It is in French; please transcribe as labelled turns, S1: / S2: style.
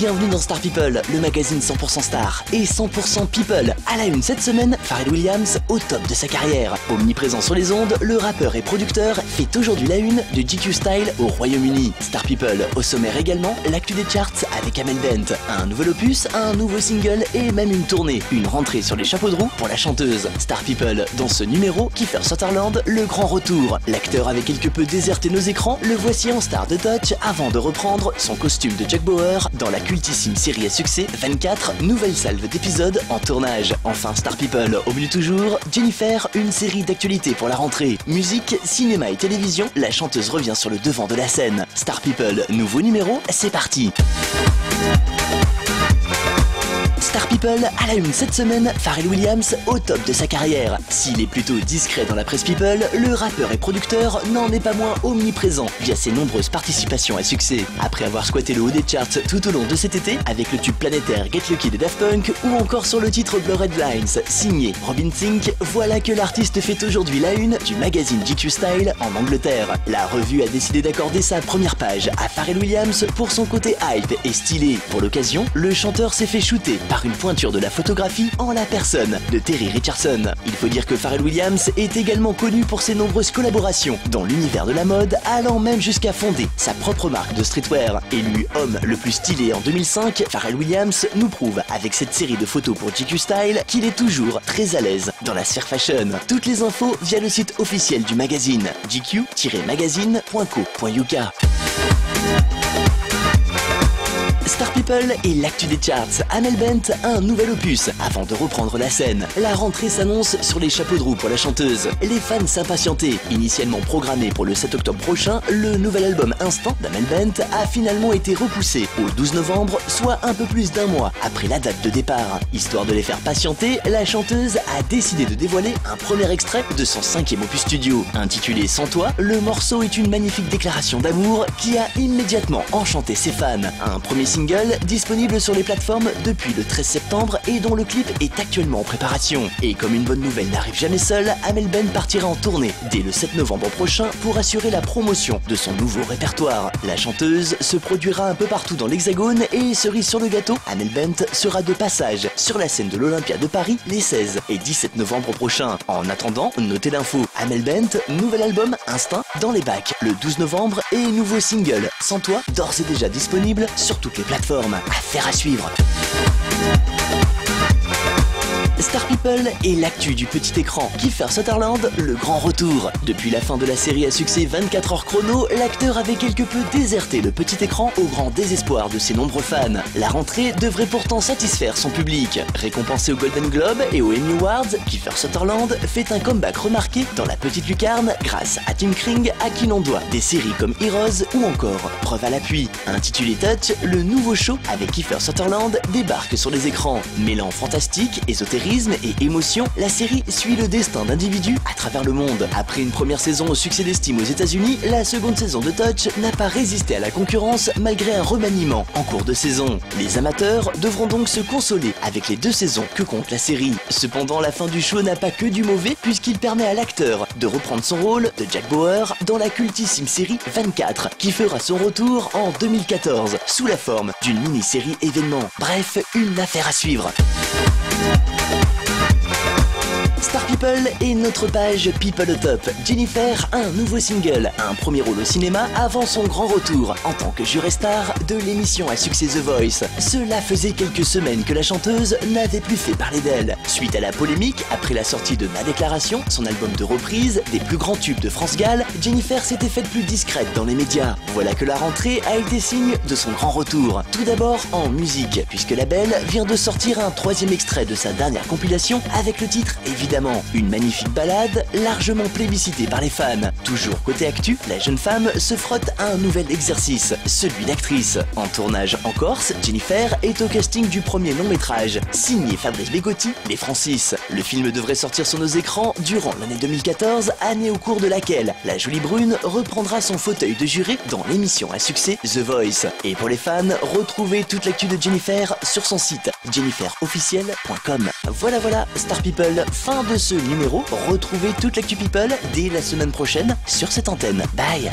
S1: bienvenue dans Star People, le magazine 100% star et 100% people. À la une cette semaine, Pharrell Williams au top de sa carrière. Omniprésent sur les ondes, le rappeur et producteur fait aujourd'hui la une de GQ Style au Royaume-Uni. Star People au sommaire également, l'actu des charts avec Amel Bent. Un nouvel opus, un nouveau single et même une tournée. Une rentrée sur les chapeaux de roue pour la chanteuse. Star People dans ce numéro, Kiefer Sutherland, le grand retour. L'acteur avait quelque peu déserté nos écrans, le voici en star de touch avant de reprendre son costume de Jack Bauer dans la cultissime série à succès 24, nouvelle salve d'épisodes en tournage. Enfin Star People au menu toujours, Jennifer, une série d'actualités pour la rentrée. Musique, cinéma et télévision, la chanteuse revient sur le devant de la scène. Star People, nouveau numéro, c'est parti. Star People, à la une cette semaine, Pharrell Williams au top de sa carrière. S'il est plutôt discret dans la presse People, le rappeur et producteur n'en est pas moins omniprésent via ses nombreuses participations à succès. Après avoir squatté le haut des charts tout au long de cet été avec le tube planétaire Get Lucky de Daft Punk ou encore sur le titre Blurred Lines signé Robin Thicke, voilà que l'artiste fait aujourd'hui la une du magazine GQ Style en Angleterre. La revue a décidé d'accorder sa première page à Pharrell Williams pour son côté hype et stylé. Pour l'occasion, le chanteur s'est fait shooter par une pointure de la photographie en la personne de Terry Richardson. Il faut dire que Pharrell Williams est également connu pour ses nombreuses collaborations dans l'univers de la mode, allant même jusqu'à fonder sa propre marque de streetwear. Élu homme le plus stylé en 2005, Pharrell Williams nous prouve avec cette série de photos pour GQ Style qu'il est toujours très à l'aise dans la sphère fashion. Toutes les infos via le site officiel du magazine gq-magazine.co.uk. Star People et l'actu des charts. Amel Bent a un nouvel opus avant de reprendre la scène. La rentrée s'annonce sur les chapeaux de roue pour la chanteuse. Les fans s'impatientaient. Initialement programmé pour le 7 octobre prochain, le nouvel album Instant d'Amel Bent a finalement été repoussé au 12 novembre, soit un peu plus d'un mois après la date de départ. Histoire de les faire patienter, la chanteuse a décidé de dévoiler un premier extrait de son 5e opus studio. Intitulé Sans toi, le morceau est une magnifique déclaration d'amour qui a immédiatement enchanté ses fans. Un premier single disponible sur les plateformes depuis le 13 septembre et dont le clip est actuellement en préparation. Et comme une bonne nouvelle n'arrive jamais seule, Amel Bent partira en tournée dès le 7 novembre prochain pour assurer la promotion de son nouveau répertoire. La chanteuse se produira un peu partout dans l'Hexagone et cerise sur le gâteau, Amel Bent sera de passage sur la scène de l'Olympia de Paris les 16 et 17 novembre prochains. En attendant, notez l'info, Amel Bent, nouvel album Instinct dans les bacs le 12 novembre et nouveau single Sans toi d'ores et déjà disponible sur toutes les plateformes. Affaire à suivre. Star People et l'actu du petit écran. Kiefer Sutherland, le grand retour. Depuis la fin de la série à succès 24 heures chrono, l'acteur avait quelque peu déserté le petit écran au grand désespoir de ses nombreux fans. La rentrée devrait pourtant satisfaire son public. Récompensé aux Golden Globe et aux Emmy Awards, Kiefer Sutherland fait un comeback remarqué dans la petite lucarne grâce à Tim Kring à qui l'on doit des séries comme Heroes ou encore Preuve à l'appui. Intitulé Touch, le nouveau show avec Kiefer Sutherland débarque sur les écrans. Mêlant fantastique, ésotérisme et émotion, la série suit le destin d'individus à travers le monde. Après une première saison au succès d'estime aux États-Unis, la seconde saison de Touch n'a pas résisté à la concurrence malgré un remaniement en cours de saison. Les amateurs devront donc se consoler avec les 2 saisons que compte la série. Cependant, la fin du show n'a pas que du mauvais puisqu'il permet à l'acteur de reprendre son rôle de Jack Bauer dans la cultissime série 24 qui fera son retour en 2014 sous la forme d'une mini-série événement. Bref, une affaire à suivre. Star People et notre page People au top. Jennifer a un nouveau single, un premier rôle au cinéma avant son grand retour en tant que juré star de l'émission à succès The Voice. Cela faisait quelques semaines que la chanteuse n'avait plus fait parler d'elle. Suite à la polémique, après la sortie de Ma Déclaration, son album de reprise des plus grands tubes de France Gall, Jennifer s'était faite plus discrète dans les médias. Voilà que la rentrée a été signe de son grand retour. Tout d'abord en musique, puisque la belle vient de sortir un 3e extrait de sa dernière compilation avec le titre évidemment. Une magnifique ballade largement plébiscitée par les fans. Toujours côté actu, la jeune femme se frotte à un nouvel exercice, celui d'actrice. En tournage en Corse, Jennifer est au casting du premier long métrage, signé Fabrice Begotti, Les Francis. Le film devrait sortir sur nos écrans durant l'année 2014, année au cours de laquelle la jolie brune reprendra son fauteuil de juré dans l'émission à succès The Voice. Et pour les fans, retrouvez toute l'actu de Jennifer sur son site jenniferofficiel.com. Voilà, Star People, fin de ce numéro. Retrouvez toute l'actu People dès la semaine prochaine sur cette antenne. Bye.